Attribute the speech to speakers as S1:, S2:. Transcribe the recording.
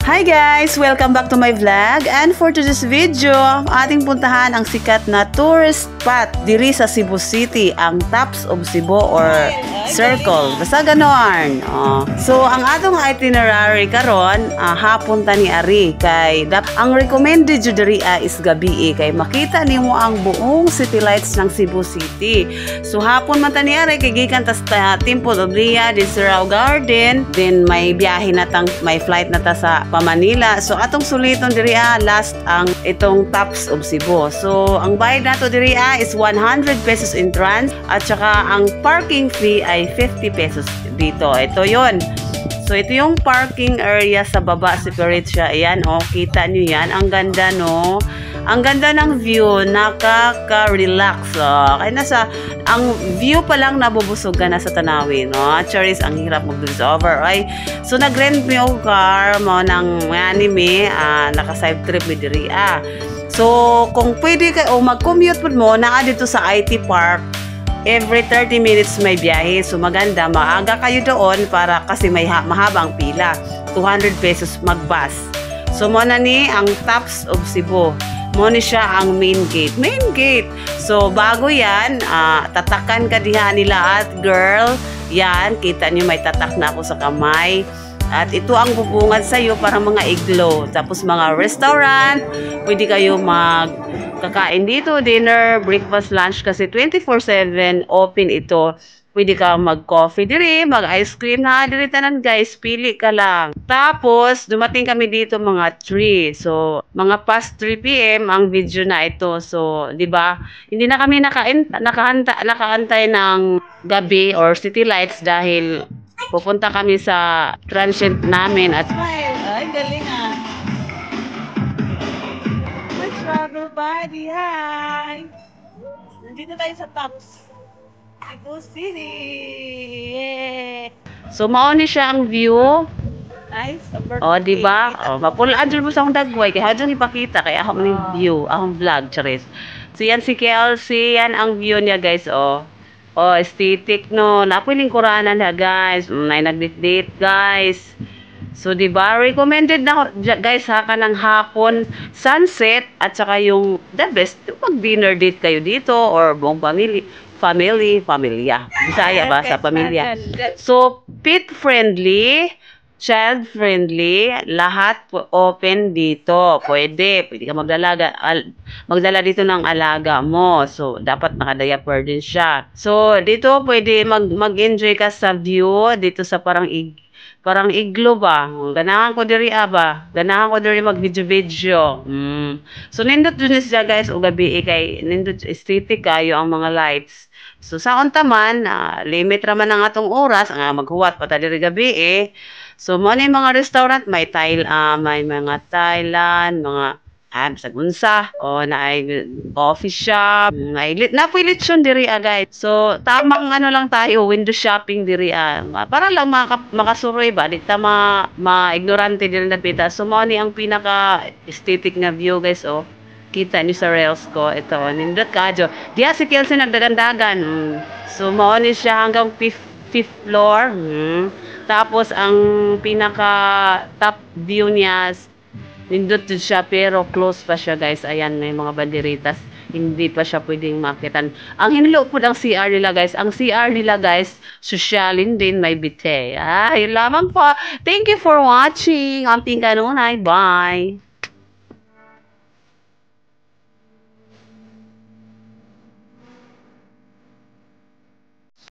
S1: Hi guys! Welcome back to my vlog, and for today's video, ating puntahan ang sikat na tourist spot diri sa Cebu City, ang Tops of Cebu or Circle. Basta ganon. So, ang atong itinerary karon, hapon ta ni Ari kay ang recommended jud diri is gabi kay makita nimo ang buong city lights ng Cebu City. So, hapon man ta ni Ari kay gikan ta sa Temple of Ria, di Surau Garden, then may biyahe na may flight na ta sa Manila. So atong suliton diri last ang itong Tops of Cebu. So ang bayad nato diri is 100 pesos entrance at saka ang parking fee ay 50 pesos dito. Ito 'yon. So ito yung parking area sa baba, separate siya. Ayan, kita nyo yan. Ang ganda, no? Ang ganda ng view, nakaka-relax. Kaya ang view pa lang nabubusog ka na sa tanawin, no? Charis, ang hirap mag-over, ay. So nag-rent mo yung car mo ng anime, naka-side trip mo diri, So kung pwede kayo, mag-commute mo, naa dito sa IT Park, every 30 minutes may biyahe. So maganda, maaga kayo doon para kasi may mahabang pila. 200 pesos mag-bus. So muna ni ang Tops of Cebu. Muna siya ang main gate. Main gate. So bago yan, tatakan ka diha nila at girl. Yan, kita niyo may tatak na ako sa kamay. At ito ang bubungad sa iyo para mga iglo. Tapos mga restaurant, pwede kayo kakain dito, dinner, breakfast, lunch kasi 24/7 open ito. Pwede ka mag-coffee diri, mag-ice cream na diri tanan guys, pili ka lang. Tapos dumating kami dito mga 3. So mga past 3 PM ang video na ito. So, 'di ba? Hindi na kami nakaantay ng gabi or city lights dahil pupunta kami sa transient namin at ay galing Travel Buddy, hi! Nandito tayo sa Tops Cebu City! Yeah. So, mauni siya ang view. Nice. Diba? Mapulaan dyan mo sa akong dagway. Kaya dyan ipakita. Kaya ako yung view. Akong vlog, charis. So, yan si KLC. Yan ang view niya, guys. Aesthetic, no? Napoy lingkuranan na, guys. May nag-date, guys. So, diba? Recommended na, guys, kanang hapon, sunset, at saka yung the best, mag-dinner date kayo dito, or buong pamilya. Bisaya ba? Sa pamilya. So, pet-friendly, child-friendly, lahat open dito. Pwede ka magdala dito ng alaga mo. So, dapat naka-diaper din siya. So, dito pwede mag-enjoy ka sa view dito sa parang iglo ba? Ganahan ko diri ba? Ganahan ko diri mag-video. So nindot dun siya guys o gabi kay nindot aesthetic kayo ang mga lights. So sa man limit raman ang atong oras nga maghuwat pa ta diri gabi So mo ni mga restaurant may may mga Thailand, mga sagunsa na ay coffee shop, napilit siya diri guys. So tamang lang tayo window shopping diri para lang makasuroy ba di ta ignorante diri na pita. So mo ni ang pinaka aesthetic nga view guys kita niyo sa reels ko ito nindot kadyo diya si Kelsen nagdagandagan. So mo ni siya hanggang 5th floor. Tapos ang pinaka top view niya nindot siya pero close pa siya guys. Ayan, may mga banderitas. Hindi pa siya pwedeng makitan. Ang hinlo po ng CR nila guys. Ang CR nila guys, sosyalin din may bite. Yun lamang po. Thank you for watching. Amping kanunay. Bye.